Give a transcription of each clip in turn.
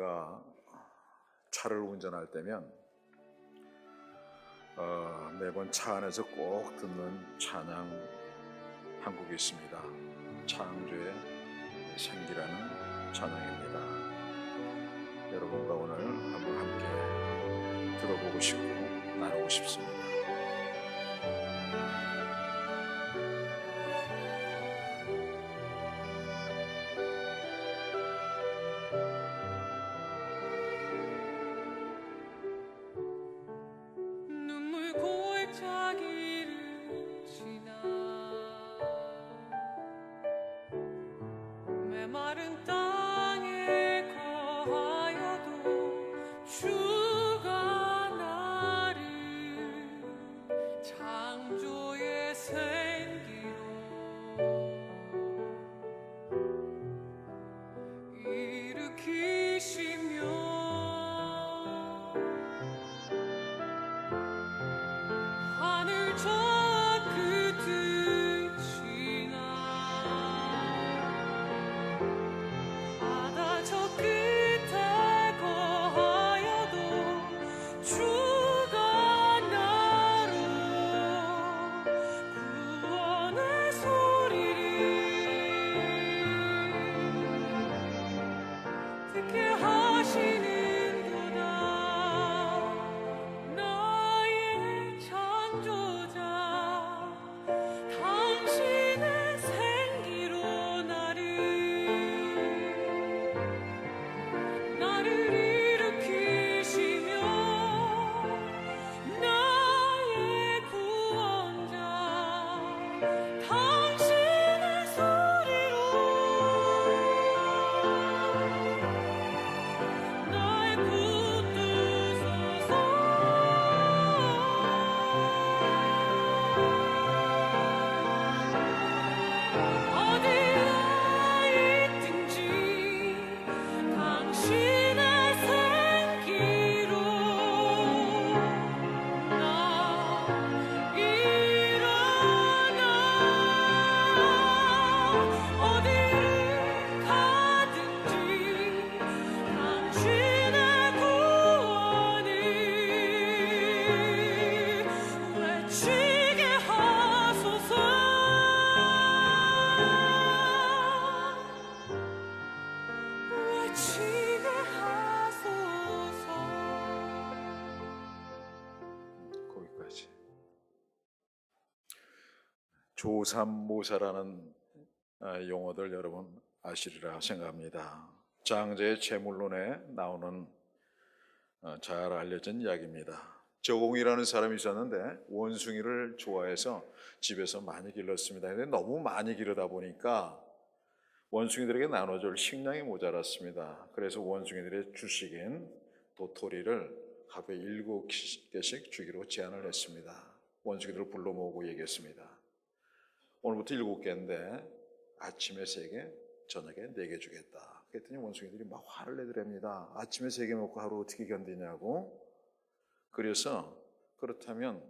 제가 차를 운전할 때면 매번 차 안에서 꼭 듣는 찬양 한 곡이 있습니다. 창조의 생기라는 찬양입니다. 여러분과 오늘 한번 함께 들어보고 싶고 나누고 싶습니다. 마른 땅에 거하여도 주가 나를 창조의 생기로 일으키시며 하늘 저 끝을 거기까지. 조삼모사라는 용어들 여러분 아시리라 생각합니다. 장제의 제물론에 나오는 잘 알려진 이야기입니다. 저공이라는 사람이 있었는데 원숭이를 좋아해서 집에서 많이 길렀습니다. 근데 너무 많이 기르다 보니까 원숭이들에게 나눠줄 식량이 모자랐습니다. 그래서 원숭이들의 주식인 도토리를 하루에 7개씩 주기로 제안을 했습니다. 원숭이들을 불러 모으고 얘기했습니다. 오늘부터 7개인데 아침에 3개, 저녁에 4개 주겠다. 그랬더니 원숭이들이 막 화를 내더랍니다. 아침에 3개 먹고 하루 어떻게 견디냐고. 그래서 그렇다면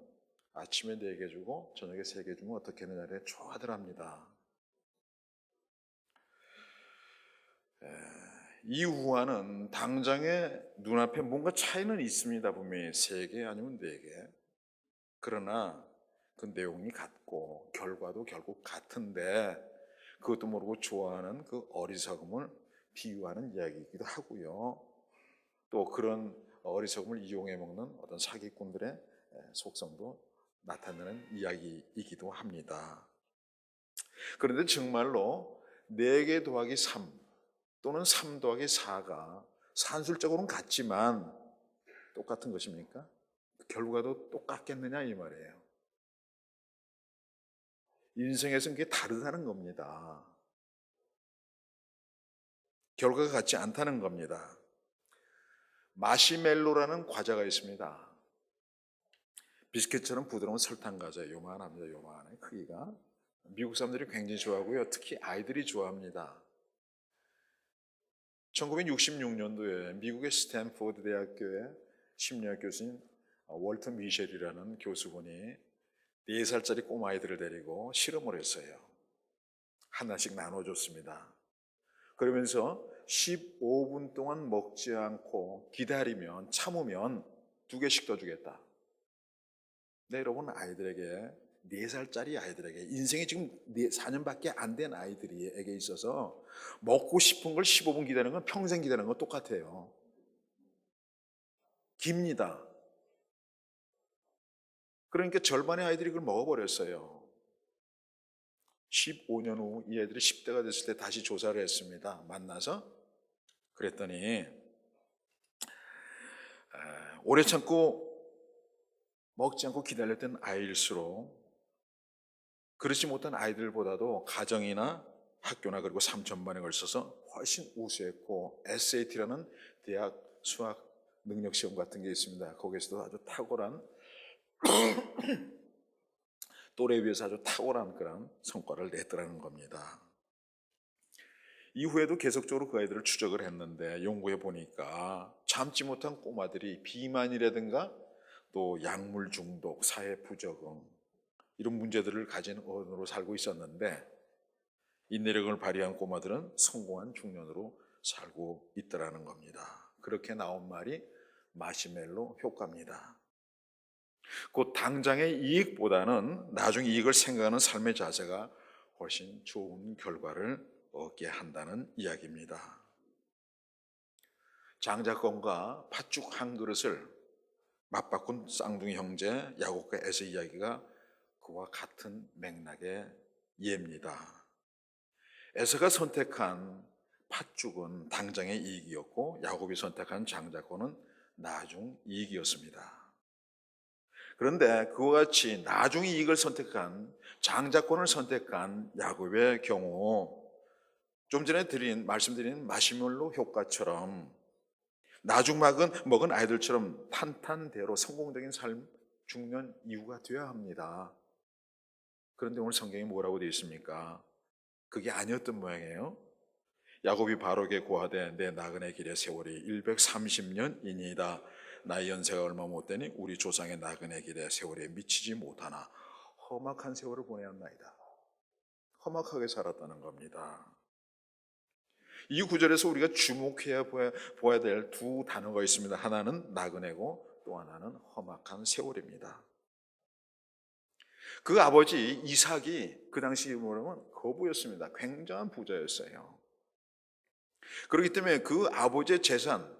아침에 4개 주고 저녁에 3개 주면 어떻게 하느냐에 좋아하더랍니다. 이후와는 당장에 눈앞에 뭔가 차이는 있습니다. 분명히 3개 아니면 4개. 그러나 그 내용이 같고 결과도 결국 같은데 그것도 모르고 좋아하는 그 어리석음을 비유하는 이야기이기도 하고요. 또 그런 어리석음을 이용해 먹는 어떤 사기꾼들의 속성도 나타내는 이야기이기도 합니다. 그런데 정말로 4개 더하기 3 또는 3 더하기 4가 산술적으로는 같지만 똑같은 것입니까? 결과도 똑같겠느냐 이 말이에요. 인생에서는 그게 다르다는 겁니다. 결과가 같지 않다는 겁니다. 마시멜로라는 과자가 있습니다. 비스킷처럼 부드러운 설탕 과자, 요만합니다. 요만해 크기가. 미국 사람들이 굉장히 좋아하고요. 특히 아이들이 좋아합니다. 1966년도에 미국의 스탠포드 대학교의 심리학 교수인 월터 미셸이라는 교수분이 4살짜리 꼬마아이들을 데리고 실험을 했어요. 하나씩 나눠줬습니다. 그러면서 15분 동안 먹지 않고 기다리면, 참으면 2개씩 더 주겠다. 네, 여러분, 아이들에게 4살짜리 아이들에게, 인생이 지금 4년밖에 안 된 아이들에게 있어서 먹고 싶은 걸 15분 기다리는 건 평생 기다리는 건 똑같아요. 깁니다. 그러니까 절반의 아이들이 그걸 먹어버렸어요. 15년 후 이 애들이 10대가 됐을 때 다시 조사를 했습니다. 만나서 그랬더니 오래 참고 먹지 않고 기다렸던 아이일수록 그렇지 못한 아이들보다도 가정이나 학교나 그리고 삼천반에 걸쳐서 훨씬 우수했고, SAT라는 대학 수학 능력 시험 같은 게 있습니다. 거기에서도 아주 탁월한 또래에 비해서 아주 탁월한 그런 성과를 냈더라는 겁니다. 이후에도 계속적으로 그 아이들을 추적을 했는데 연구해 보니까 참지 못한 꼬마들이 비만이라든가 또 약물 중독, 사회 부적응 이런 문제들을 가진 어른으로 살고 있었는데, 인내력을 발휘한 꼬마들은 성공한 중년으로 살고 있더라는 겁니다. 그렇게 나온 말이 마시멜로 효과입니다. 곧 당장의 이익보다는 나중 이익을 생각하는 삶의 자세가 훨씬 좋은 결과를 얻게 한다는 이야기입니다. 장자권과 팥죽 한 그릇을 맞바꾼 쌍둥이 형제 야곱과 에서 이야기가 그와 같은 맥락의 예입니다. 에서가 선택한 팥죽은 당장의 이익이었고, 야곱이 선택한 장자권은 나중 이익이었습니다. 그런데 그와 같이 나중 이익을 선택한, 장자권을 선택한 야곱의 경우, 좀 전에 말씀드린 마시멜로 효과처럼 나중 먹은 아이들처럼 탄탄대로 성공적인 삶, 중년 이후가 되어야 합니다. 그런데 오늘 성경이 뭐라고 되어 있습니까? 그게 아니었던 모양이에요. 야곱이 바로게 고하되 내 나그네 길의 세월이 130년이니이다. 나의 연세가 얼마 못 되니 우리 조상의 나그네 길의 세월에 미치지 못하나 험악한 세월을 보내었나이다. 험악하게 살았다는 겁니다. 이 구절에서 우리가 주목해야 보아야 될 2 단어가 있습니다. 하나는 나그네고 또 하나는 험악한 세월입니다. 그 아버지 이삭이 그 당시 뭐라면 거부였습니다. 굉장한 부자였어요. 그렇기 때문에 그 아버지의 재산,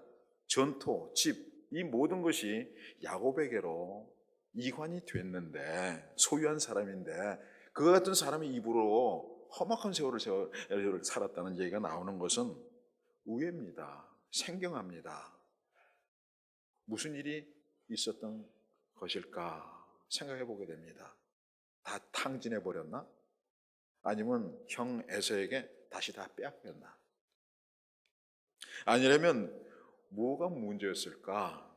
전토, 집, 이 모든 것이 야곱에게로 이관이 됐는데, 소유한 사람인데 그와 같은 사람의 입으로 험악한 세월을 살았다는 얘기가 나오는 것은 의외입니다. 생경합니다. 무슨 일이 있었던 것일까 생각해 보게 됩니다. 다 탕진해 버렸나? 아니면 형 에서에게 다시 다 빼앗겼나? 아니라면 뭐가 문제였을까?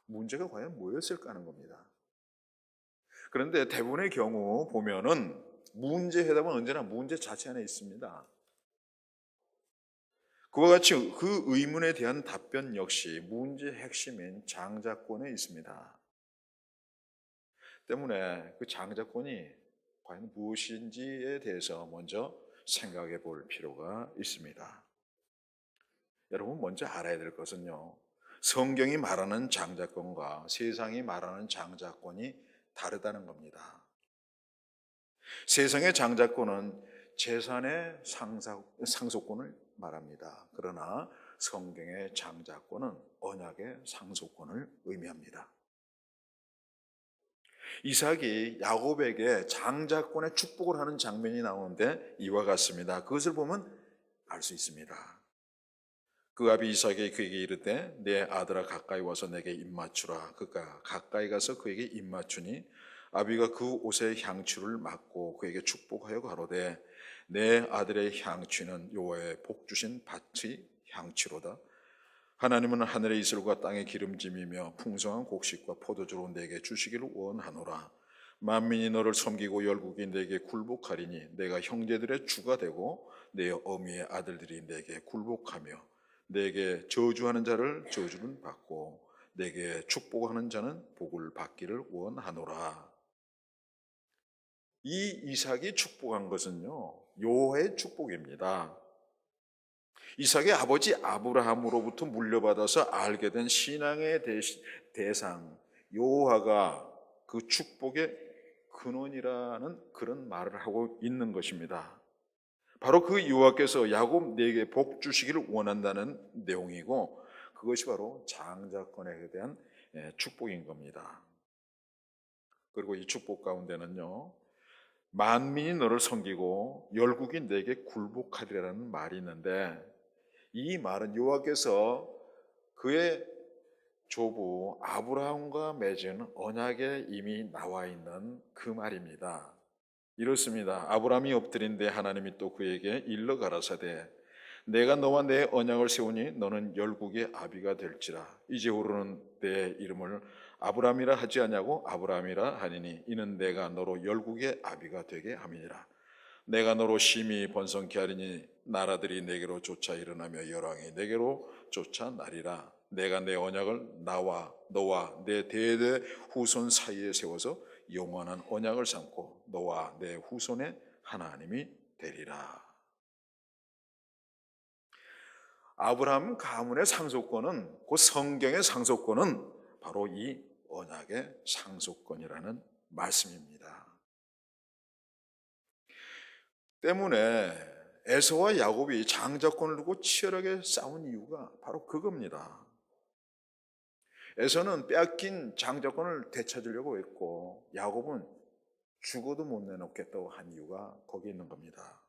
문제가 과연 뭐였을까 하는 겁니다. 그런데 대부분의 경우 보면은 문제 해답은 언제나 문제 자체 안에 있습니다. 그와 같이 그 의문에 대한 답변 역시 문제의 핵심인 장자권에 있습니다. 때문에 그 장자권이 과연 무엇인지에 대해서 먼저 생각해 볼 필요가 있습니다. 여러분, 먼저 알아야 될 것은요, 성경이 말하는 장자권과 세상이 말하는 장자권이 다르다는 겁니다. 세상의 장자권은 재산의 상속권을 말합니다. 그러나 성경의 장자권은 언약의 상속권을 의미합니다. 이삭이 야곱에게 장자권의 축복을 하는 장면이 나오는데 이와 같습니다. 그것을 보면 알 수 있습니다. 그 아비 이삭이 그에게 이르되 내 아들아 가까이 와서 내게 입맞추라. 그가 가까이 가서 그에게 입맞추니 아비가 그 옷의 향취를 맡고 그에게 축복하여 가로되 내 아들의 향취는 여호와의 복 주신 밭의 향취로다. 하나님은 하늘의 이슬과 땅의 기름짐이며 풍성한 곡식과 포도주로 내게 주시기를 원하노라. 만민이 너를 섬기고 열국이 내게 굴복하리니 내가 형제들의 주가 되고 내 어미의 아들들이 내게 굴복하며 내게 저주하는 자를 저주는 받고 내게 축복하는 자는 복을 받기를 원하노라. 이 이삭이 축복한 것은요, 여호와의 축복입니다. 이삭의 아버지 아브라함으로부터 물려받아서 알게 된 신앙의 대상 여호와가 그 축복의 근원이라는 그런 말을 하고 있는 것입니다. 바로 그 여호와께서 야곱 네게 복 주시기를 원한다는 내용이고, 그것이 바로 장자권에 대한 축복인 겁니다. 그리고 이 축복 가운데는요, 만민이 너를 섬기고 열국이 내게 굴복하리라는 말이 있는데, 이 말은 여호와께서 그의 조부 아브라함과 맺은 언약에 이미 나와 있는 그 말입니다. 이렇습니다. 아브라함이 엎드린데 하나님이 또 그에게 일러 가라사대 내가 너와 내 언약을 세우니 너는 열국의 아비가 될지라. 이제후로는 내 이름을 아브라함이라 하지 아니하고 아브라함이라 하니니 이는 내가 너로 열국의 아비가 되게 함이니라. 내가 너로 심히 번성케 하리니 나라들이 내게로 쫓아 일어나며 열왕이 내게로 쫓아 나리라. 내가 내 언약을 나와 너와 내 대대 후손 사이에 세워서 영원한 언약을 삼고 너와 내 후손의 하나님이 되리라. 아브라함 가문의 상속권은, 그 성경의 상속권은 바로 이 언약의 상속권이라는 말씀입니다. 때문에 에서와 야곱이 장자권을 두고 치열하게 싸운 이유가 바로 그겁니다. 에서는 빼앗긴 장자권을 되찾으려고 했고, 야곱은 죽어도 못 내놓겠다고 한 이유가 거기에 있는 겁니다.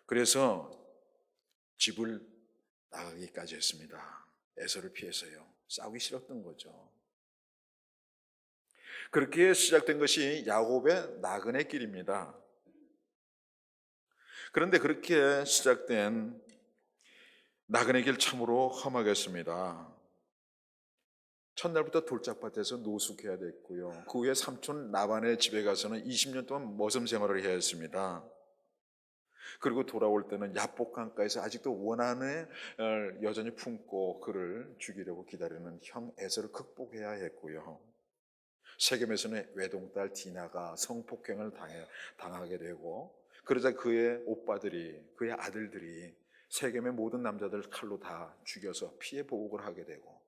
그래서 집을 나가기까지 했습니다. 에서를 피해서요. 싸우기 싫었던 거죠. 그렇게 시작된 것이 야곱의 나그네 길입니다. 그런데 그렇게 시작된 나그네 길 참으로 험하겠습니다. 첫날부터 돌짝밭에서 노숙해야 됐고요. 그 후에 삼촌 라반의 집에 가서는 20년 동안 머슴 생활을 해야 했습니다. 그리고 돌아올 때는 야복강가에서 아직도 원한을 여전히 품고 그를 죽이려고 기다리는 형 에서를 극복해야 했고요. 세겜에서는 외동딸 디나가 성폭행을 당하게 되고, 그러자 그의 오빠들이, 그의 아들들이 세겜의 모든 남자들 칼로 다 죽여서 피해 보복을 하게 되고,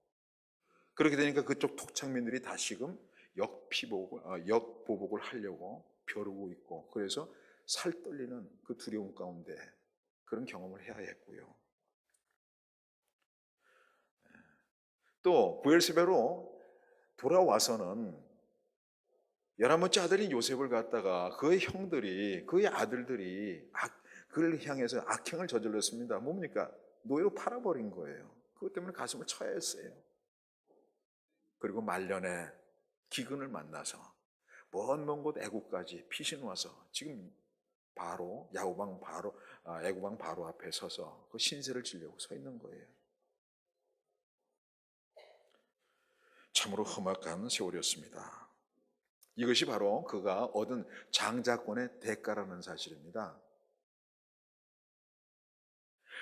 그렇게 되니까 그쪽 토착민들이 다시금 역보복을 하려고 벼르고 있고, 그래서 살 떨리는 그 두려움 가운데 그런 경험을 해야 했고요. 또 브엘세바로 돌아와서는 11번째 아들인 요셉을 갖다가 그의 형들이, 그의 아들들이 그를 향해서 악행을 저질렀습니다. 뭡니까? 노예로 팔아버린 거예요. 그것 때문에 가슴을 쳐야 했어요. 그리고 말년에 기근을 만나서 먼 곳 애국까지 피신 와서 지금 바로 애국왕 바로 앞에 서서 그 신세를 지려고 서 있는 거예요. 참으로 험악한 세월이었습니다. 이것이 바로 그가 얻은 장자권의 대가라는 사실입니다.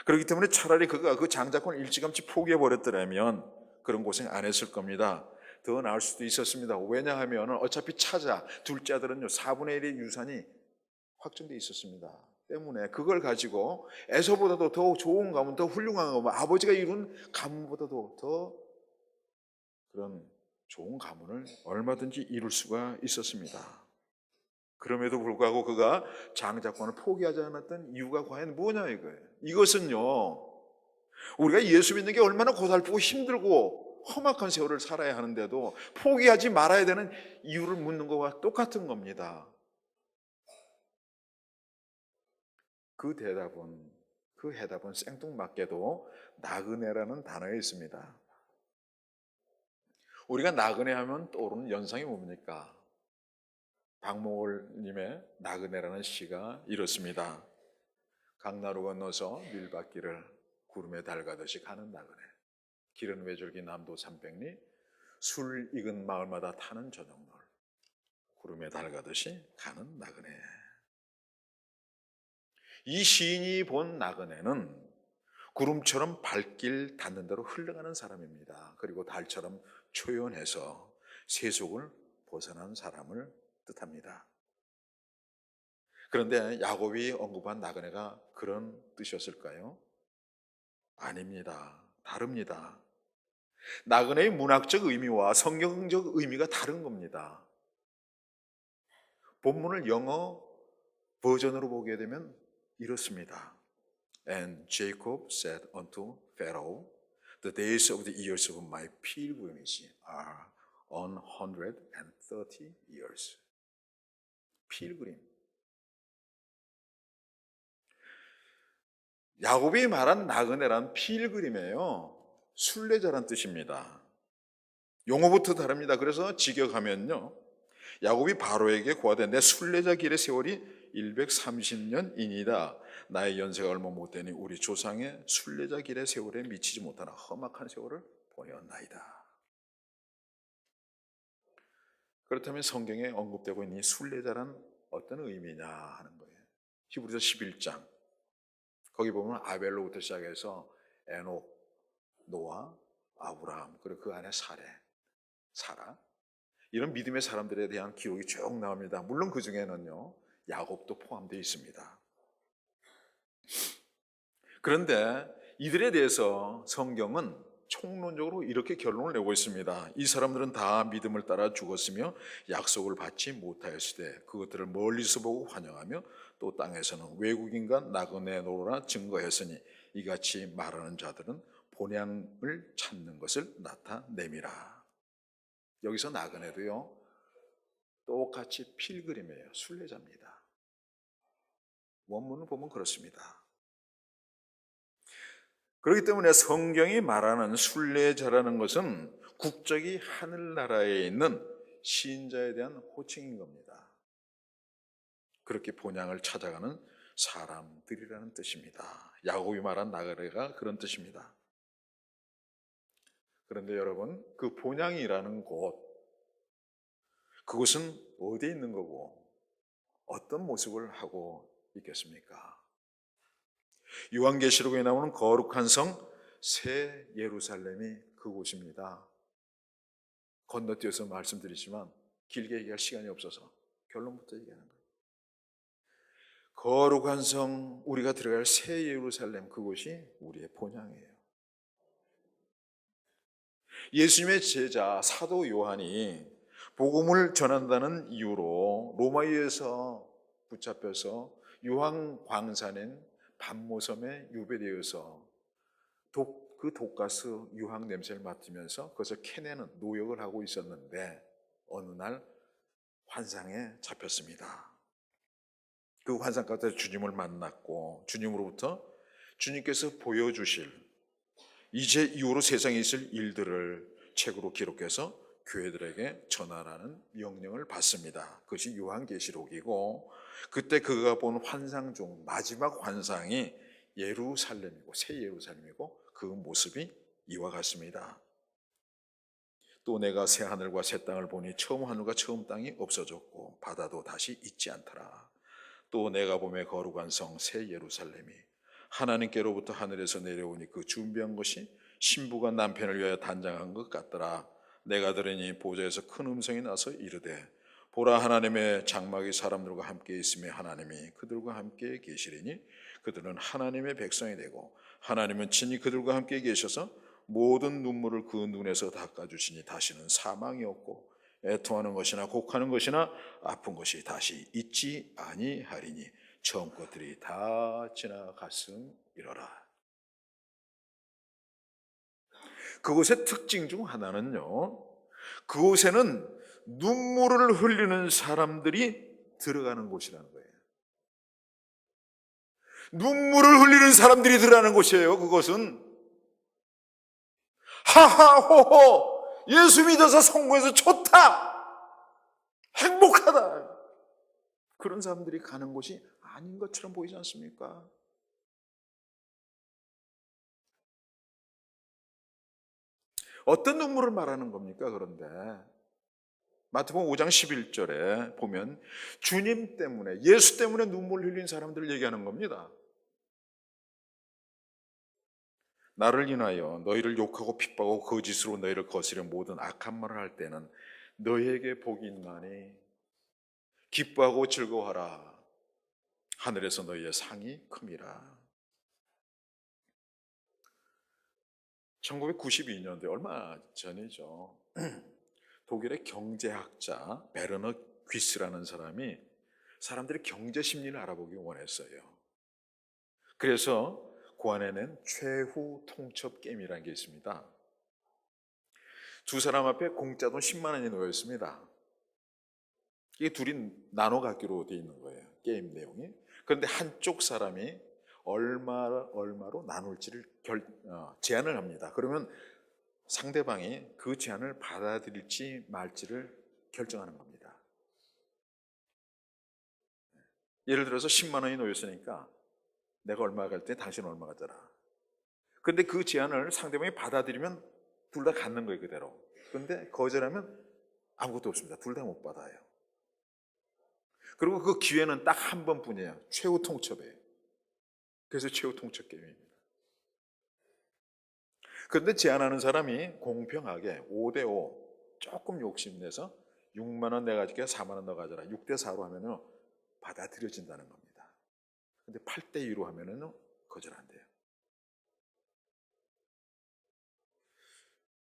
그렇기 때문에 차라리 그가 그 장자권을 일찌감치 포기해버렸더라면 그런 고생 안 했을 겁니다. 더 나을 수도 있었습니다. 왜냐하면 어차피 둘째 아들은요 4분의 1의 유산이 확정되어 있었습니다. 때문에 그걸 가지고 에서보다도 더 좋은 가문, 더 훌륭한 가문, 아버지가 이룬 가문보다도 더 그런 좋은 가문을 얼마든지 이룰 수가 있었습니다. 그럼에도 불구하고 그가 장자권을 포기하지 않았던 이유가 과연 뭐냐 이거예요. 이것은요, 우리가 예수 믿는 게 얼마나 고달프고 힘들고 험악한 세월을 살아야 하는데도 포기하지 말아야 되는 이유를 묻는 것과 똑같은 겁니다. 그 해답은 생뚱맞게도 나그네라는 단어에 있습니다. 우리가 나그네 하면 떠오르는 연상이 뭡니까? 박몽월님의 나그네라는 시가 이렇습니다. 강나루 건너서 밀밭길을 구름에 달가듯이 가는 나그네, 길은 외줄기 남도 300리, 술 익은 마을마다 타는 저녁놀, 구름에 달가듯이 가는 나그네. 이 시인이 본 나그네는 구름처럼 발길 닿는 대로 흘러가는 사람입니다. 그리고 달처럼 초연해서 세속을 벗어난 사람을 뜻합니다. 그런데 야곱이 언급한 나그네가 그런 뜻이었을까요? 아닙니다. 다릅니다. 나그네의 문학적 의미와 성경적 의미가 다른 겁니다. 본문을 영어 버전으로 보게 되면 이렇습니다. And Jacob said unto Pharaoh, The days of the years of my pilgrimage are 130 years. 필그림. 야곱이 말한 나그네란 필그림이에요. 순례자란 뜻입니다. 용어부터 다릅니다. 그래서 직역하면요, 야곱이 바로에게 고하되 내 순례자 길의 세월이 130년이니이다. 나의 연세가 얼마 못되니 우리 조상의 순례자 길의 세월에 미치지 못하나 험악한 세월을 보내었나이다. 그렇다면 성경에 언급되고 있는 이 순례자란 어떤 의미냐 하는 거예요. 히브리서 11장 거기 보면 아벨로부터 시작해서 에녹, 노아, 아브라함, 그리고 그 안에 사라 이런 믿음의 사람들에 대한 기록이 쭉 나옵니다. 물론 그 중에는요 야곱도 포함되어 있습니다. 그런데 이들에 대해서 성경은 총론적으로 이렇게 결론을 내고 있습니다. 이 사람들은 다 믿음을 따라 죽었으며 약속을 받지 못하였을 때 그것들을 멀리서 보고 환영하며 또 땅에서는 외국인과 나그네 노로나 증거했으니 이같이 말하는 자들은 본향을 찾는 것을 나타내미라. 여기서 나그네도요 똑같이 필그림이에요. 순례자입니다. 원문을 보면 그렇습니다. 그렇기 때문에 성경이 말하는 순례자라는 것은 국적이 하늘나라에 있는 신자에 대한 호칭인 겁니다. 그렇게 본향을 찾아가는 사람들이라는 뜻입니다. 야곱이 말한 나그네가 그런 뜻입니다. 그런데 여러분, 그 본향이라는 곳, 그곳은 어디에 있는 거고 어떤 모습을 하고 있겠습니까? 요한계시록에 나오는 거룩한 성 새 예루살렘이 그곳입니다. 건너뛰어서 말씀드리지만 길게 얘기할 시간이 없어서 결론부터 얘기하는 거예요. 거룩한 성, 우리가 들어갈 새 예루살렘, 그곳이 우리의 본향이에요. 예수님의 제자 사도 요한이 복음을 전한다는 이유로 로마에서 붙잡혀서 요한 광산인 반모섬에 유배되어서 그 독가스 유황 냄새를 맡으면서 그것을 캐내는 노역을 하고 있었는데 어느 날 환상에 잡혔습니다. 그 환상 가운데 주님을 만났고 주님으로부터 주님께서 보여주실 이제 이후로 세상에 있을 일들을 책으로 기록해서 교회들에게 전하라는 명령을 받습니다. 그것이 요한계시록이고 그때 그가 본 환상 중 마지막 환상이 예루살렘이고 새 예루살렘이고 그 모습이 이와 같습니다. 또 내가 새 하늘과 새 땅을 보니 처음 하늘과 처음 땅이 없어졌고 바다도 다시 있지 않더라. 또 내가 보매 거룩한 성 새 예루살렘이 하나님께로부터 하늘에서 내려오니 그 준비한 것이 신부가 남편을 위하여 단장한 것 같더라. 내가 들으니 보좌에서 큰 음성이 나서 이르되 보라 하나님의 장막이 사람들과 함께 있으며 하나님이 그들과 함께 계시리니 그들은 하나님의 백성이 되고 하나님은 친히 그들과 함께 계셔서 모든 눈물을 그 눈에서 닦아주시니 다시는 사망이 없고 애통하는 것이나 곡하는 것이나 아픈 것이 다시 있지 아니하리니 처음 것들이 다 지나갔음이로라. 그곳의 특징 중 하나는요, 그곳에는 눈물을 흘리는 사람들이 들어가는 곳이라는 거예요. 눈물을 흘리는 사람들이 들어가는 곳이에요. 그것은 하하호호 예수 믿어서 성공해서 좋다 행복하다 그런 사람들이 가는 곳이 아닌 것처럼 보이지 않습니까? 어떤 눈물을 말하는 겁니까? 그런데 마태복음 5장 11절에 보면 주님 때문에 예수 때문에 눈물 흘린 사람들을 얘기하는 겁니다. 나를 인하여 너희를 욕하고 핍박하고 거짓으로 너희를 거스려 모든 악한 말을 할 때는 너희에게 복이 있나니 기뻐하고 즐거워하라. 하늘에서 너희의 상이 큼이라. 1992년도에 얼마 전이죠. 독일의 경제학자 베르너 귀스라는 사람이 사람들의 경제 심리를 알아보기 원했어요. 그래서 고안해낸 최후 통첩 게임이라는 게 있습니다. 두 사람 앞에 공짜 돈 10만 원이 놓여 있습니다. 이게 둘이 나눠 갖기로 돼 있는 거예요, 게임 내용이. 그런데 한쪽 사람이 얼마로 나눌지를 제안을 합니다. 그러면 상대방이 그 제안을 받아들일지 말지를 결정하는 겁니다. 예를 들어서 10만 원이 놓였으니까 내가 얼마 갈 때 당신 얼마 가져라. 근데 그 제안을 상대방이 받아들이면 둘 다 갖는 거예요, 그대로. 근데 거절하면 아무것도 없습니다. 둘 다 못 받아요. 그리고 그 기회는 딱 한 번뿐이에요. 최후 통첩이에요. 그래서 최후 통첩 게임입니다. 그런데 제안하는 사람이 공평하게 5대5 조금 욕심내서 6만 원 내가 가질게 4만 원 너 가져라. 6대4로 하면은 받아들여진다는 겁니다. 근데 8대2로 하면은 거절 안 돼요.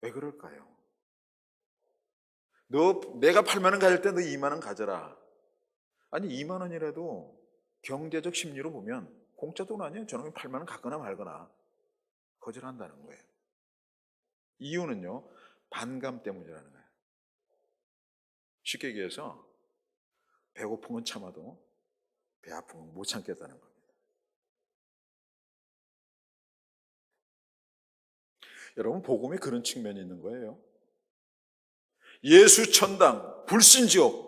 왜 그럴까요? 내가 8만 원 가질 때 너 2만 원 가져라. 아니 2만 원이라도 경제적 심리로 보면 공짜 돈 아니에요. 저놈이 8만 원 갖거나 말거나 거절한다는 거예요. 이유는요, 반감 때문이라는 거예요. 쉽게 얘기해서 배고픈 건 참아도 배 아픈 건 못 참겠다는 겁니다. 여러분, 복음에 그런 측면이 있는 거예요. 예수 천당, 불신지옥,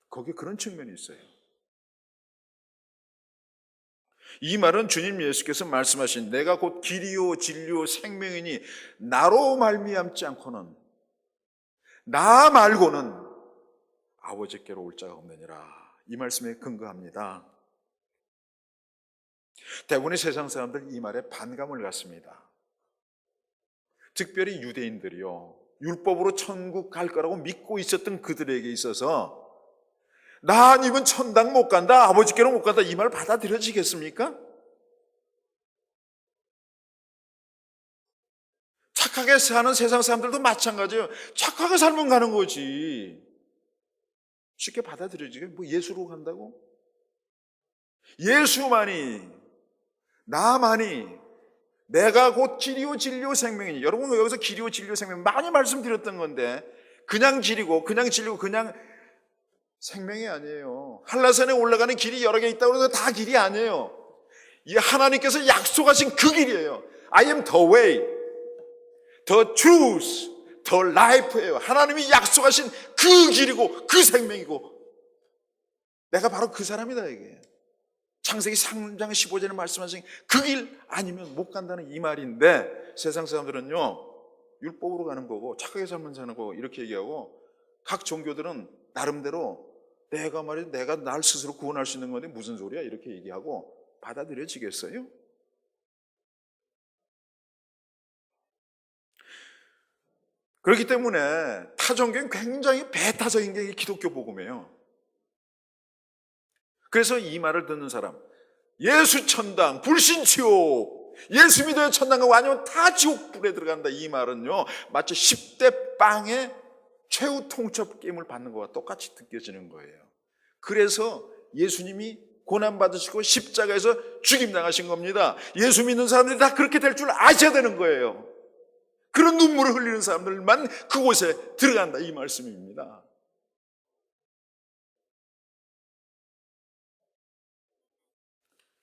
거기에 그런 측면이 있어요. 이 말은 주님 예수께서 말씀하신 내가 곧 길이요 진리요 생명이니 나로 말미암지 않고는, 나 말고는 아버지께로 올 자가 없느니라, 이 말씀에 근거합니다. 대부분의 세상 사람들 이 말에 반감을 갖습니다. 특별히 유대인들이요, 율법으로 천국 갈 거라고 믿고 있었던 그들에게 있어서 나 아니면 천당 못 간다, 아버지께로 못 간다, 이 말 받아들여지겠습니까? 착하게 사는 세상 사람들도 마찬가지예요. 착하게 살면 가는 거지. 쉽게 받아들여지게 뭐 예수로 간다고? 예수만이, 나만이, 내가 곧 길이요 진리요 생명이니. 여러분, 여기서 길이요 진리요 생명 많이 말씀드렸던 건데, 그냥 길이고 그냥 진리고 그냥 생명이 아니에요. 한라산에 올라가는 길이 여러 개 있다고 해서 다 길이 아니에요. 이 하나님께서 약속하신 그 길이에요. I am the way, the truth, the life예요. 하나님이 약속하신 그 길이고 그 생명이고, 내가 바로 그 사람이다 이게. 창세기 3장 15절에 말씀하신 그 길 아니면 못 간다는 이 말인데, 세상 사람들은요, 율법으로 가는 거고 착하게 살면 사는 거고 이렇게 얘기하고, 각 종교들은 나름대로 내가 날 스스로 구원할 수 있는 건데 무슨 소리야 이렇게 얘기하고 받아들여지겠어요? 그렇기 때문에 타종교는 굉장히 배타적인 게 기독교 복음이에요. 그래서 이 말을 듣는 사람, 예수 천당, 불신 지옥, 예수 믿어야 천당 가고 아니면 다 지옥불에 들어간다, 이 말은요 마치 10대 빵의 최후 통첩 게임을 받는 것과 똑같이 느껴지는 거예요. 그래서 예수님이 고난받으시고 십자가에서 죽임당하신 겁니다. 예수 믿는 사람들이 다 그렇게 될 줄 아셔야 되는 거예요. 그런 눈물을 흘리는 사람들만 그곳에 들어간다, 이 말씀입니다.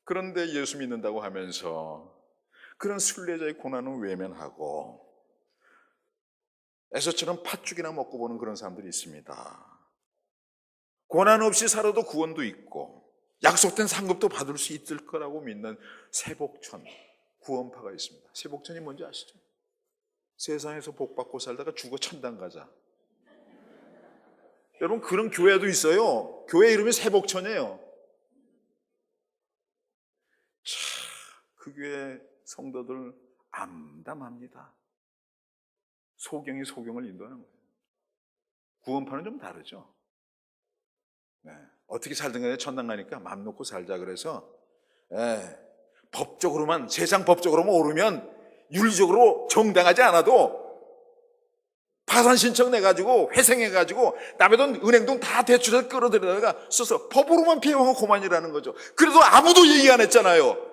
그런데 예수 믿는다고 하면서 그런 순례자의 고난은 외면하고 에서처럼 팥죽이나 먹고 보는 그런 사람들이 있습니다. 고난 없이 살아도 구원도 있고 약속된 상급도 받을 수 있을 거라고 믿는 세복천, 구원파가 있습니다. 세복천이 뭔지 아시죠? 세상에서 복 받고 살다가 죽어 천당 가자. 여러분, 그런 교회도 있어요. 교회 이름이 세복천이에요. 그 교회 성도들 암담합니다. 소경이 소경을 인도하는 거예요. 구원파는 좀 다르죠. 네. 어떻게 살든 간에 천당 가니까 맘 놓고 살자 그래서 법적으로만, 세상 법적으로만 오르면 윤리적으로 정당하지 않아도 파산 신청 내가지고 회생해가지고 남의 돈, 은행 돈 다 대출해서 끌어들여다가 써서 법으로만 비용하고 그만이라는 거죠. 그래도 아무도 얘기 안 했잖아요.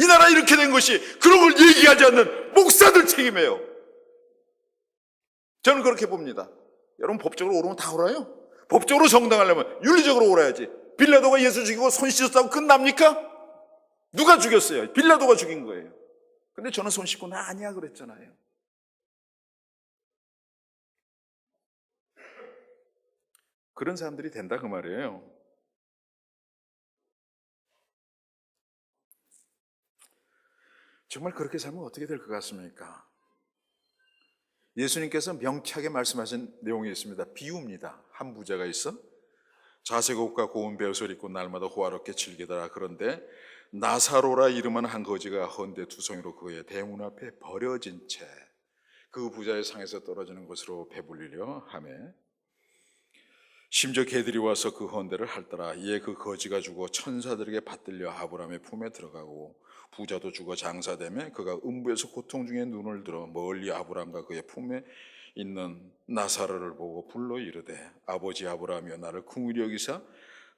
이 나라 이렇게 된 것이 그런 걸 얘기하지 않는 목사들 책임이에요. 저는 그렇게 봅니다. 여러분 법적으로 오르면 다 오라요? 법적으로 정당하려면 윤리적으로 오라야지. 빌라도가 예수 죽이고 손 씻었다고 끝납니까? 누가 죽였어요? 빌라도가 죽인 거예요. 근데 저는 손 씻고 나 아니야 그랬잖아요. 그런 사람들이 된다 그 말이에요. 정말 그렇게 살면 어떻게 될 것 같습니까? 예수님께서 명쾌하게 말씀하신 내용이 있습니다. 비유입니다. 한 부자가 있어 자색 옷과 고운 베옷을 입고 날마다 호화롭게 즐기더라. 그런데 나사로라 이름한 한 거지가 헌데 두성이로 그의 대문 앞에 버려진 채 그 부자의 상에서 떨어지는 것으로 배불리려 하매 심지어 개들이 와서 그 헌대를 핥더라. 이에 그 거지가 죽어 천사들에게 받들려 아브라함의 품에 들어가고 부자도 죽어 장사되매 그가 음부에서 고통 중에 눈을 들어 멀리 아브라함과 그의 품에 있는 나사로를 보고 불러 이르되 아버지 아브라함이여 나를 긍휼히 여기사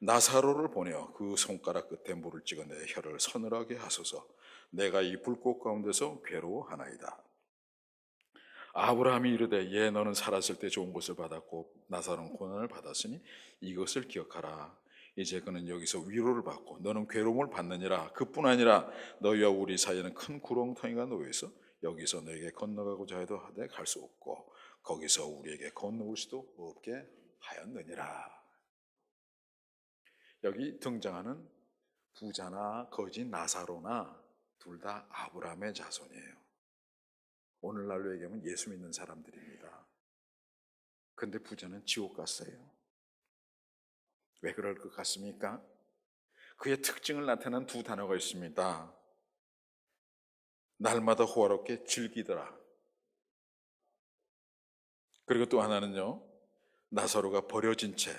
나사로를 보내어 그 손가락 끝에 물을 찍어 내 혀를 서늘하게 하소서. 내가 이 불꽃 가운데서 괴로워하나이다. 아브라함이 이르되 예 너는 살았을 때 좋은 것을 받았고 나사로는 고난을 받았으니 이것을 기억하라. 이제 그는 여기서 위로를 받고 너는 괴로움을 받느니라. 그뿐 아니라 너희와 우리 사이에는 큰 구렁텅이가 놓여있어 여기서 너에게 건너가고자 해도 하되 갈 수 없고 거기서 우리에게 건너올 수도 없게 하였느니라. 여기 등장하는 부자나 거지 나사로나 둘 다 아브라함의 자손이에요. 오늘날로 얘기하면 예수 믿는 사람들입니다. 근데 부자는 지옥 갔어요. 왜 그럴 것 같습니까? 그의 특징을 나타내는 두 단어가 있습니다. 날마다 호화롭게 즐기더라. 그리고 또 하나는요, 나사로가 버려진 채.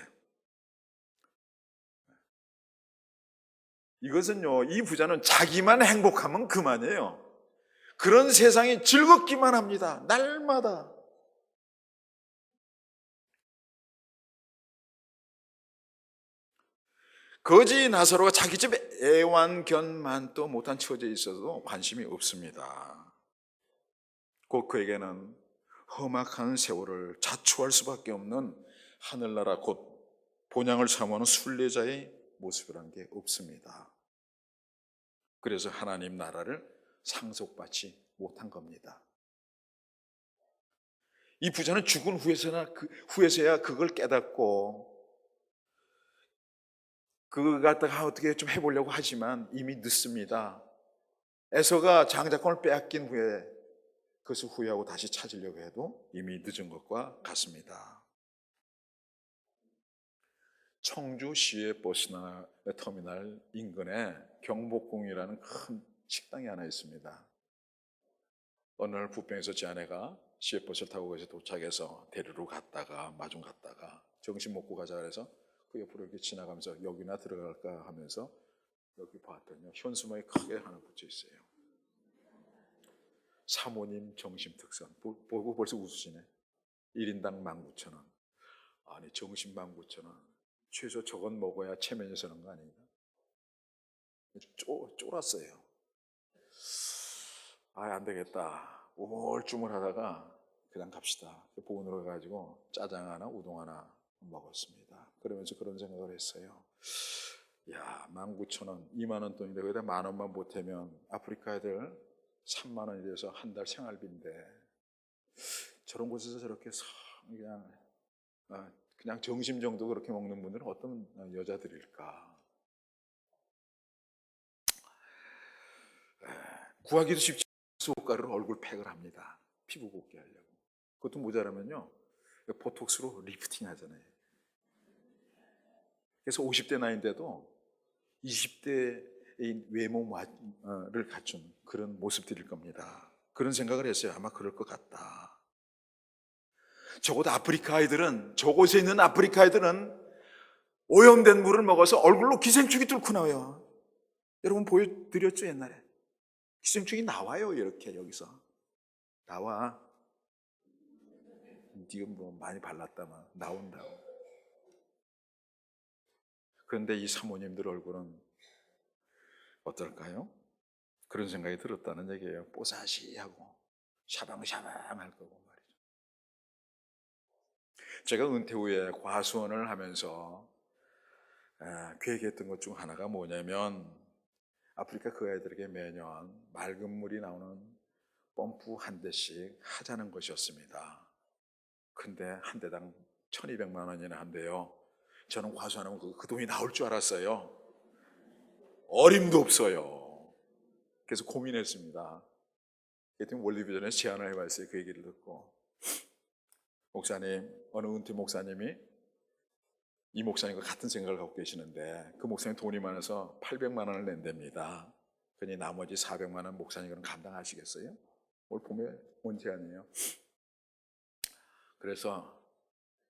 이것은요, 이 부자는 자기만 행복하면 그만이에요. 그런 세상이 즐겁기만 합니다. 날마다. 거지 나사로가 자기 집 애완견만 못한 처지에 있어도 관심이 없습니다. 곧 그에게는 험악한 세월을 자초할 수밖에 없는 하늘나라 곧 본향을 사모하는 순례자의 모습이라는 게 없습니다. 그래서 하나님 나라를 상속받지 못한 겁니다. 이 부자는 죽은 후에서야 그걸 깨닫고 그거 갖다가 어떻게 좀 해보려고 하지만 이미 늦습니다. 에서가 장자권을 빼앗긴 후에 그것을 후회하고 다시 찾으려고 해도 이미 늦은 것과 같습니다. 청주 시외 버스나 터미널 인근에 경복궁이라는 큰 식당이 하나 있습니다. 어느 날 부평에서 제 아내가 시외버스를 타고 거기서 도착해서 데리러 갔다가 마중 갔다가 점심 먹고 가자 그래서 그 옆으로 이렇게 지나가면서 여기나 들어갈까 하면서 여기 봤더니 현수막이 크게 하나 붙여 있어요. 사모님 점심 특선. 보고 벌써 웃으시네. 1인당 19,000원. 아니 점심 19,000원. 최소 저건 먹어야 체면이 서는 거 아닌가? 쫄았어요. 안 되겠다. 우물쭈물하다가 그냥 갑시다. 보은으로 가가지고 짜장 하나 우동 하나 먹었습니다. 그러면서 그런 생각을 했어요. 야, 19,000원, 2만 원 돈인데 거기다 10,000원만 보태면 아프리카 애들 3만 원이 돼서 한 달 생활비인데 저런 곳에서 저렇게 그냥 점심 정도 그렇게 먹는 분들은 어떤 여자들일까? 구하기도 쉽지 않은 옷가루로 얼굴 팩을 합니다. 피부 곱게 하려고. 그것도 모자라면요 보톡스로 리프팅 하잖아요. 그래서 50대 나이인데도 20대의 외모를 갖춘 그런 모습들일 겁니다. 그런 생각을 했어요. 아마 그럴 것 같다. 적어도 아프리카 아이들은, 저곳에 있는 아프리카 아이들은 오염된 물을 먹어서 얼굴로 기생충이 뚫고 나와요. 여러분 보여드렸죠, 옛날에? 기생충이 나와요, 이렇게 여기서. 나와. 네가 뭐 많이 발랐다만 나온다고. 그런데 이 사모님들 얼굴은 어떨까요? 그런 생각이 들었다는 얘기예요. 뽀사시하고 샤방샤방할 거고 말이죠. 제가 은퇴 후에 과수원을 하면서 계획했던 것 중 하나가 뭐냐면 아프리카 그 아이들에게 매년 맑은 물이 나오는 펌프 한 대씩 하자는 것이었습니다. 근데 한 대당 1,200만 원이나 한대요. 저는 과수원하면 그 돈이 나올 줄 알았어요. 어림도 없어요. 그래서 고민했습니다. 그랬더니 월드비전에서 제안을 해봤어요. 그 얘기를 듣고. 목사님, 어느 은퇴 목사님이 이 목사님과 같은 생각을 갖고 계시는데 그 목사님 돈이 많아서 800만 원을 낸답니다. 그러니 나머지 400만 원 목사님은 감당하시겠어요? 올 봄에 온 제안이에요. 그래서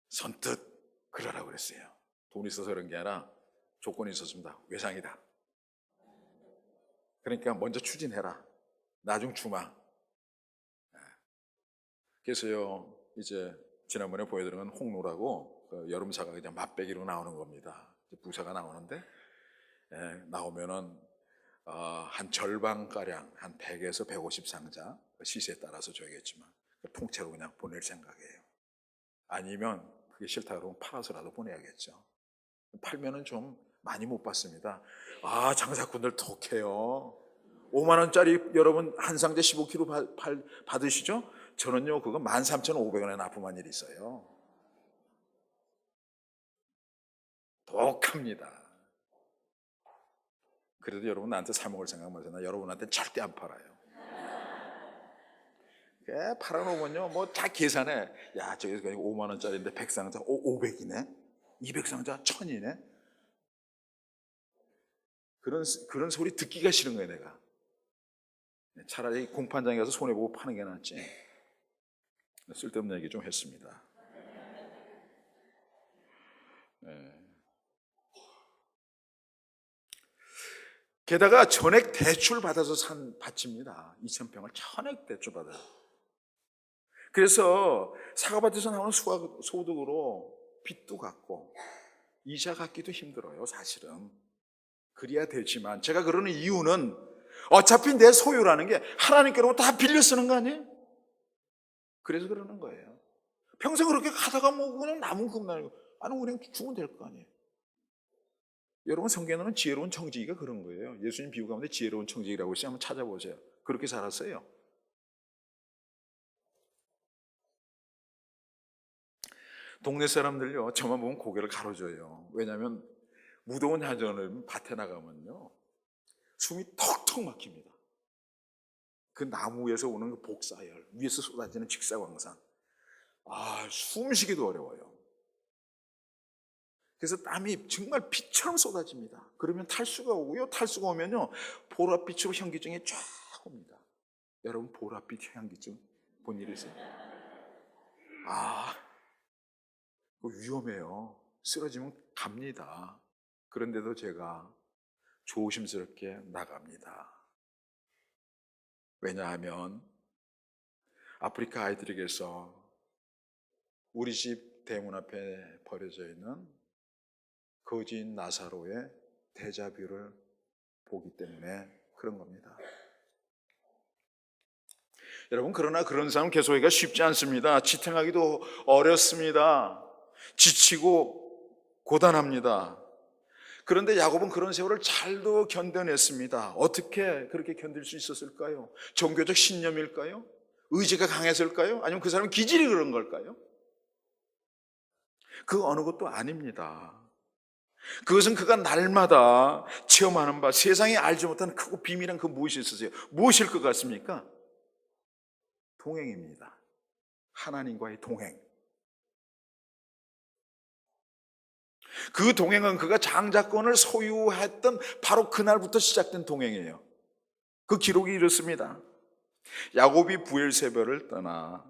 선뜻 그러라고 그랬어요. 돈이 있어서 그런 게 아니라 조건이 있었습니다. 외상이다. 그러니까 먼저 추진해라. 나중 주마. 그래서요, 이제 지난번에 보여드린 건 홍로라고 여름사가 그냥 맛배기로 나오는 겁니다. 부사가 나오는데 나오면은 한 절반가량 한 100에서 150상자 시세에 따라서 줘야겠지만 통째로 그냥 보낼 생각이에요. 아니면 그게 싫다 그러면 팔아서라도 보내야겠죠. 팔면은 좀 많이 못 받습니다. 장사꾼들 독해요. 5만 원짜리 여러분 한 상자 15kg 받으시죠? 저는요 그거 13,500원에 납품한 일이 있어요. 독합니다. 그래도 여러분 나한테 사 먹을 생각 마세요. 여러분한테 절대 안 팔아요. 팔아놓으면요 뭐 다 계산해. 야 저기 5만 원짜리인데 100상자 500이네 200상자 1000이네. 그런 소리 듣기가 싫은 거예요. 내가 차라리 공판장에 가서 손해보고 파는 게 낫지. 쓸데없는 얘기 좀 했습니다. 게다가 전액 대출 받아서 산 밭입니다. 2,000평을 전액 대출 받아요. 그래서 사과밭에서 나오는 소득으로 빚도 갚고 이자 갚기도 힘들어요. 사실은 그래야 되지만 제가 그러는 이유는 어차피 내 소유라는 게 하나님께로 다 빌려 쓰는 거 아니에요? 그래서 그러는 거예요. 평생 그렇게 가다가 뭐 그냥 남은 금나는 거 아니 그냥 주면 될 거 아니에요. 여러분 성경에는 지혜로운 청지기가 그런 거예요. 예수님 비유 가운데 지혜로운 청지기라고 있어요. 한번 찾아보세요. 그렇게 살았어요. 동네 사람들요 저만 보면 고개를 가로줘요. 왜냐하면 무더운 한여름 밭에 나가면요 숨이 턱턱 막힙니다. 그 나무에서 오는 그 복사열, 위에서 쏟아지는 직사광선, 숨쉬기도 어려워요. 그래서 땀이 정말 빛처럼 쏟아집니다. 그러면 탈수가 오고요, 탈수가 오면요 보랏빛으로 현기증이 쫙 옵니다. 여러분 보랏빛 현기증 본 일 있어요? 위험해요. 쓰러지면 갑니다. 그런데도 제가 조심스럽게 나갑니다. 왜냐하면 아프리카 아이들에게서 우리 집 대문 앞에 버려져 있는 거지인 나사로의 데자뷰를 보기 때문에 그런 겁니다. 여러분 그러나 그런 삶 계속하기가 쉽지 않습니다. 지탱하기도 어렵습니다. 지치고 고단합니다. 그런데 야곱은 그런 세월을 잘도 견뎌냈습니다. 어떻게 그렇게 견딜 수 있었을까요? 종교적 신념일까요? 의지가 강했을까요? 아니면 그 사람은 기질이 그런 걸까요? 그 어느 것도 아닙니다. 그것은 그가 날마다 체험하는 바, 세상이 알지 못한 크고 비밀한 그 무엇이 있으세요? 무엇일 것 같습니까? 동행입니다. 하나님과의 동행. 그 동행은 그가 장자권을 소유했던 바로 그날부터 시작된 동행이에요. 그 기록이 이렇습니다. 야곱이 부엘세바를 떠나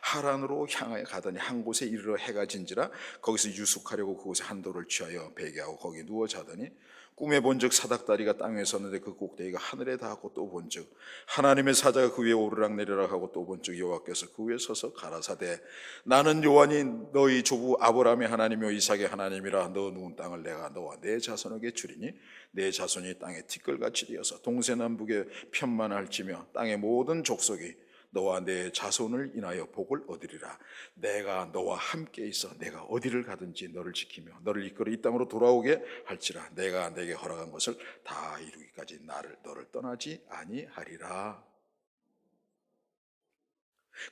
하란으로 향하여 가더니 한 곳에 이르러 해가 진지라 거기서 유숙하려고 그곳에 한 돌을 취하여 베개하고 거기 누워 자더니 꿈에 본즉 사닥다리가 땅에 섰는데 그 꼭대기가 하늘에 닿았고 또 본즉 하나님의 사자가 그 위에 오르락내리락 하고 또 본즉 여호와께서 그 위에 서서 가라사대 나는 여호와니 너희 조부 아브라함의 하나님이요 이삭의 하나님이라 너 누운 땅을 내가 너와 내 자손에게 주리니 내 자손이 땅에 티끌같이 되어서 동서남북에 편만할지며 땅의 모든 족속이 너와 내 자손을 인하여 복을 얻으리라. 내가 너와 함께 있어 내가 어디를 가든지 너를 지키며 너를 이끌어 이 땅으로 돌아오게 할지라. 내가 내게 허락한 것을 다 이루기까지 너를 떠나지 아니하리라.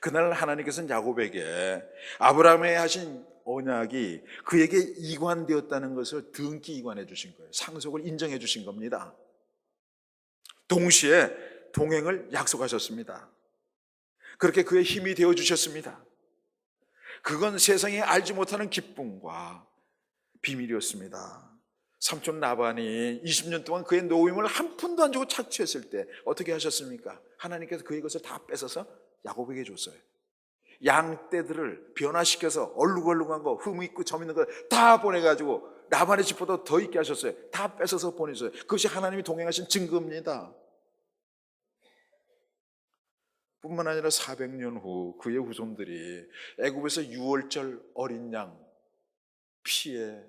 그날 하나님께서는 야곱에게 아브라함에 하신 언약이 그에게 이관되었다는 것을 등기 이관해 주신 거예요. 상속을 인정해 주신 겁니다. 동시에 동행을 약속하셨습니다. 그렇게 그의 힘이 되어 주셨습니다. 그건 세상에 알지 못하는 기쁨과 비밀이었습니다. 삼촌 라반이 20년 동안 그의 노임을 한 푼도 안 주고 착취했을 때 어떻게 하셨습니까? 하나님께서 그의 것을 다 뺏어서 야곱에게 줬어요. 양떼들을 변화시켜서 얼룩얼룩한 거, 흠 있고 점 있는 거 다 보내가지고 라반의 집보다 더 있게 하셨어요. 다 뺏어서 보내셨어요. 그것이 하나님이 동행하신 증거입니다. 뿐만 아니라 400년 후 그의 후손들이 애굽에서 유월절 어린 양 피해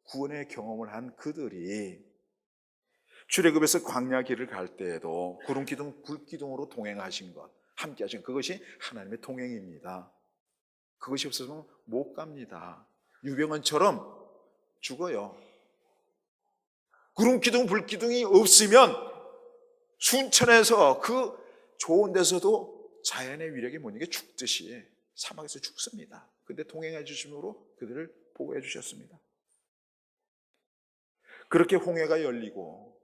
구원의 경험을 한 그들이 출애굽에서 광야 길을 갈 때에도 구름 기둥 불 기둥으로 동행하신 것, 함께 하신 그것이 하나님의 동행입니다. 그것이 없어서는 못 갑니다. 유병헌처럼 죽어요. 구름 기둥 불 기둥이 없으면 순천에서 그 좋은 데서도 자연의 위력이 못 이겨 죽듯이 사막에서 죽습니다. 근데 동행해 주심으로 그들을 보호해 주셨습니다. 그렇게 홍해가 열리고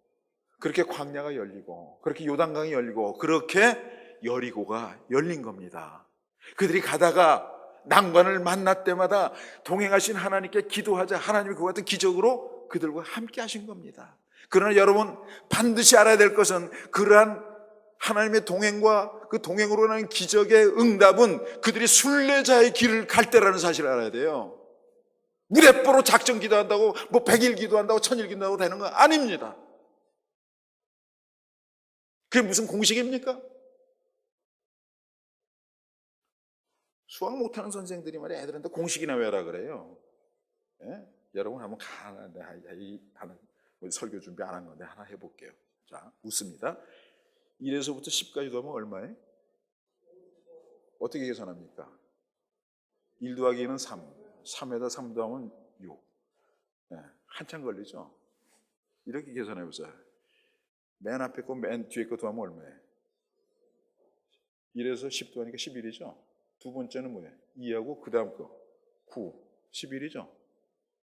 그렇게 광야가 열리고 그렇게 요단강이 열리고 그렇게 여리고가 열린 겁니다. 그들이 가다가 난관을 만날 때마다 동행하신 하나님께 기도하자 하나님이 그와 같은 기적으로 그들과 함께 하신 겁니다. 그러나 여러분 반드시 알아야 될 것은 그러한 하나님의 동행과 그 동행으로 인한 기적의 응답은 그들이 순례자의 길을 갈 때라는 사실을 알아야 돼요. 무대뽀로 작정 기도한다고 뭐 100일 기도한다고 1000일 기도한다고 되는 건 아닙니다. 그게 무슨 공식입니까? 수학 못하는 선생들이 말이야 애들한테 공식이나 외라 그래요. 예? 여러분 한번 하나 설교 준비 안 한 건데 하나 해볼게요. 자, 웃습니다. 1에서부터 10까지 더하면 얼마예요? 어떻게 계산합니까? 1 더하기 2는 3, 3에다 3 더하면 6. 네, 한참 걸리죠? 이렇게 계산해보세요. 맨 앞에 거 맨 뒤에 거 더하면 얼마예요? 1에서 10 더하니까 11이죠? 두 번째는 뭐예요? 2하고 그 다음 거 9, 11이죠?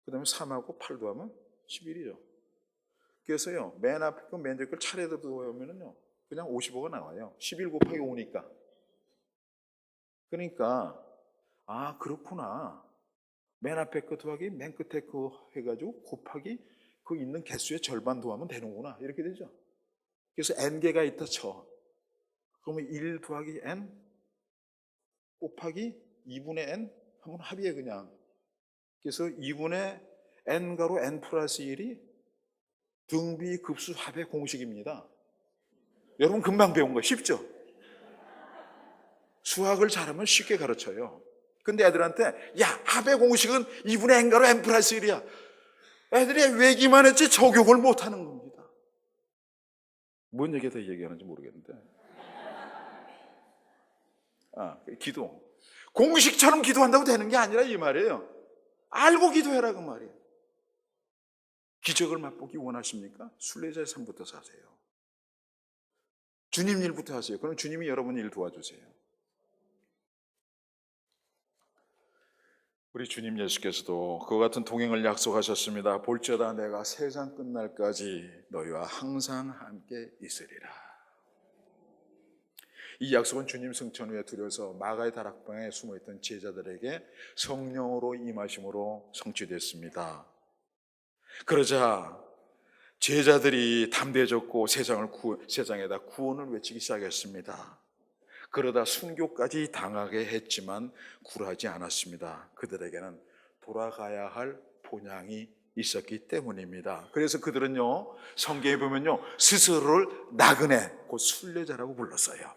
그 다음에 3하고 8 더하면 11이죠? 그래서요 맨 앞에 거 맨 뒤에 걸 차례로 더하면은요 그냥 55가 나와요. 11 곱하기 5니까. 그러니까 아 그렇구나. 맨 앞에 거 더하기 맨 끝에 거 해가지고 곱하기 그 있는 개수의 절반 더하면 되는구나. 이렇게 되죠. 그래서 n개가 있다 쳐. 그러면 1 더하기 n 곱하기 2분의 n 하면 합이에요 그냥. 그래서 2분의 n가로 n 플러스 1이 등비급수 합의 공식입니다. 여러분 금방 배운 거 쉽죠? 수학을 잘하면 쉽게 가르쳐요. 근데 애들한테 야 합의 공식은 2분의 n가로 n 플러스 1이야. 애들이 외기만 했지 적용을 못하는 겁니다. 뭔 얘기에다 얘기하는지 모르겠는데 기도 공식처럼 기도한다고 되는 게 아니라 이 말이에요. 알고 기도해라 그 말이에요. 기적을 맛보기 원하십니까? 순례자의 삶부터 사세요. 주님 일부터 하세요. 그럼 주님이 여러분 일 도와주세요. 우리 주님 예수께서도 그와 같은 동행을 약속하셨습니다. 볼지어다 내가 세상 끝날까지 너희와 항상 함께 있으리라. 이 약속은 주님 승천 후에 두려워서 마가의 다락방에 숨어있던 제자들에게 성령으로 임하심으로 성취됐습니다. 그러자 제자들이 담대해졌고 세상에다 구원을 외치기 시작했습니다. 그러다 순교까지 당하게 했지만 굴하지 않았습니다. 그들에게는 돌아가야 할 본향이 있었기 때문입니다. 그래서 그들은요, 성경에 보면요, 스스로를 나그네, 곧 순례자라고 불렀어요.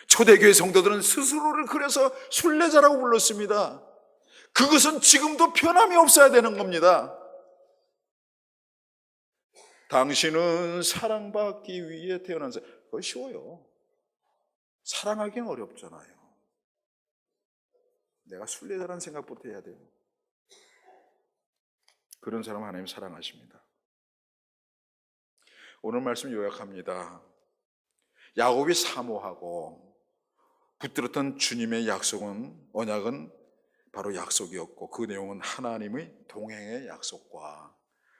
초대교회 성도들은 스스로를 그래서 순례자라고 불렀습니다. 그것은 지금도 변함이 없어야 되는 겁니다. 당신은 사랑받기 위해 태어난 사람. 그거 쉬워요. 사랑하기는 어렵잖아요. 내가 순례자라는 생각부터 해야 돼요. 그런 사람 하나님 사랑하십니다. 오늘 말씀 요약합니다. 야곱이 사모하고 붙들었던 주님의 약속은, 언약은 바로 약속이었고, 그 내용은 하나님의 동행의 약속과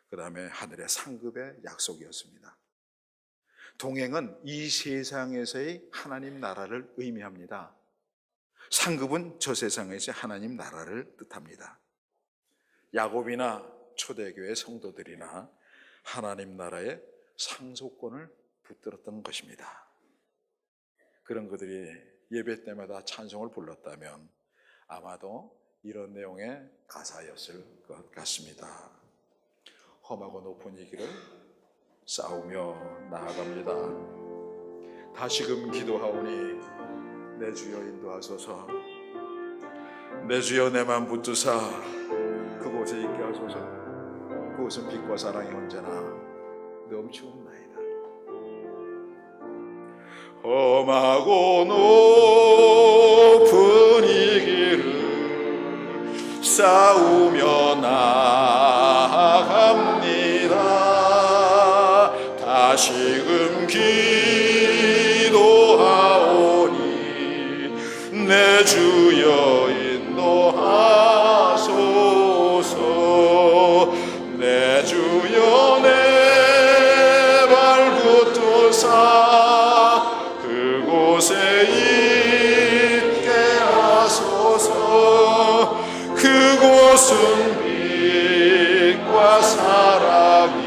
그 다음에 하늘의 상급의 약속이었습니다. 동행은 이 세상에서의 하나님 나라를 의미합니다. 상급은 저 세상에서의 하나님 나라를 뜻합니다. 야곱이나 초대교회 성도들이나 하나님 나라의 상속권을 붙들었던 것입니다. 그런 그들이 예배 때마다 찬송을 불렀다면 아마도 이런 내용의 가사였을 것 같습니다. 험하고 높은 이 길을 싸우며 나아갑니다. 다시금 기도하오니 내 주여 인도하소서. 내 주여 내 맘 붙드사 그곳에 있게 하소서. 그곳은 빛과 사랑이 언제나 넘치옵나이다. 험하고 높은 이 길을 싸우며 나아갑니다. 다시금 기도하오니 내 주여 인도하소서. 내 주여 내 발 붙드사 그곳에 있게 하소서. 그곳은 빛과 사랑이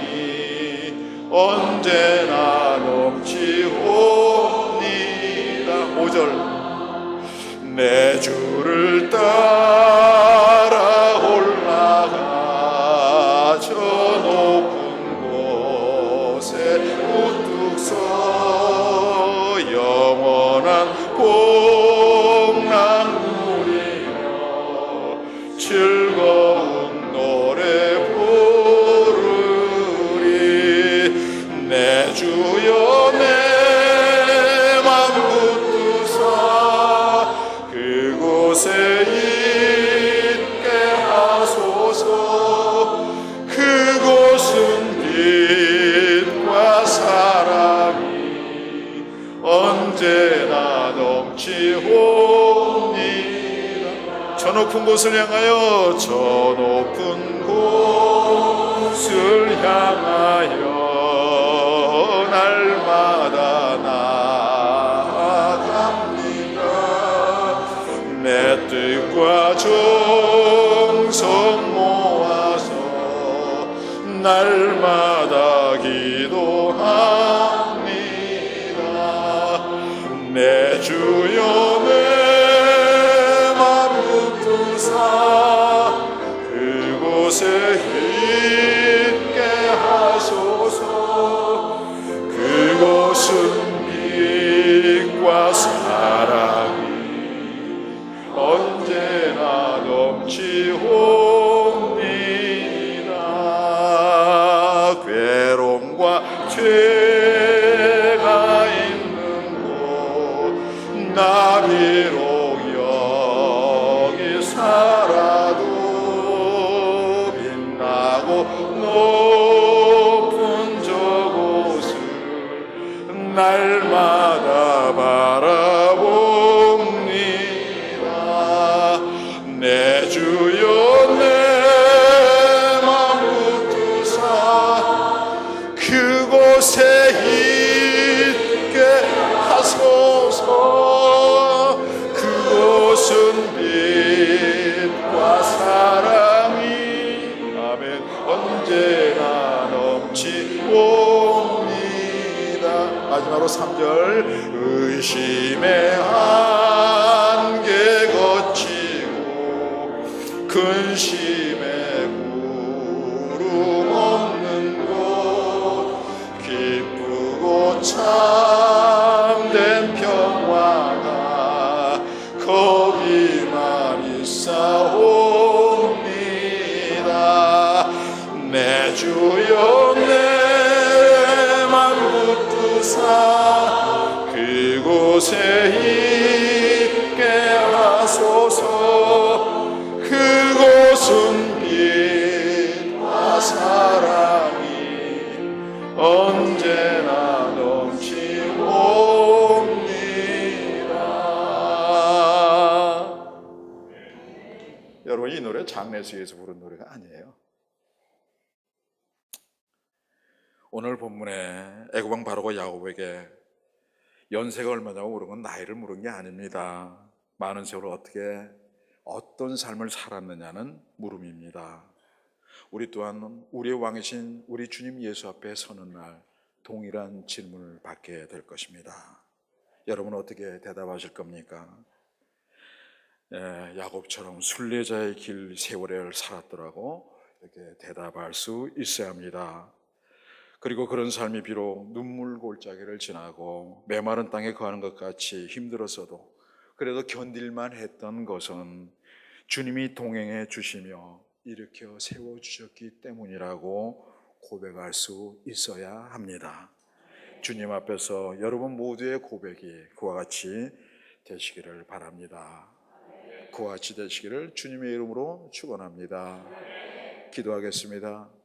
언제나 넘치옵니다. 5절 내 주를 따라 올라가 저 높은 곳에 우뚝 서 영원한 복락 누리며 즐거운 노래 부르리. 내 주여 내 맘 붙드사 그곳에 있게 하소서. 그곳은 빛과 사랑이 언제나 넘치옵니다. 저 높은 곳을 향하여 저 높은 곳을 향하여 날마다 나아갑니다. 내 뜻과 정성 모아서 날마다 기도합니다. 내 주여 내 맘 붙드사 그곳에 있게 하소서. 그곳은 빛과 사랑이 언제나 넘치옵니다. 괴로움과 죄가 있는 곳 나 비록 여기 살아도 빛나고 높은 저곳을 날마다 바라봅니다. 내 주여 내 맘 붙드사 그곳에 있게 하소서. 거기만 있사옵니다. 내 주여 내 맘 붙드사 그곳에 있게 하소서. 그곳은 빛과 사랑이 언제나 넘치옵니다. 여러분, 이 노래 장례식에서 부른 노래가 아니에요. 오늘 본문에 애굽왕 바로가 야곱에게 연세가 얼마냐고 물은 건 나이를 물은 게 아닙니다. 많은 세월 어떻게 어떤 삶을 살았느냐는 물음입니다. 우리 또한 우리의 왕이신 우리 주님 예수 앞에 서는 날 동일한 질문을 받게 될 것입니다. 여러분은 어떻게 대답하실 겁니까? 야곱처럼 순례자의 길 세월을 살았더라고 이렇게 대답할 수 있어야 합니다. 그리고 그런 삶이 비록 눈물 골짜기를 지나고 메마른 땅에 거하는 것 같이 힘들었어도 그래도 견딜만 했던 것은 주님이 동행해 주시며 일으켜 세워주셨기 때문이라고 고백할 수 있어야 합니다. 주님 앞에서 여러분 모두의 고백이 그와 같이 되시기를 바랍니다. 그와 같이 되시기를 주님의 이름으로 축원합니다. 기도하겠습니다.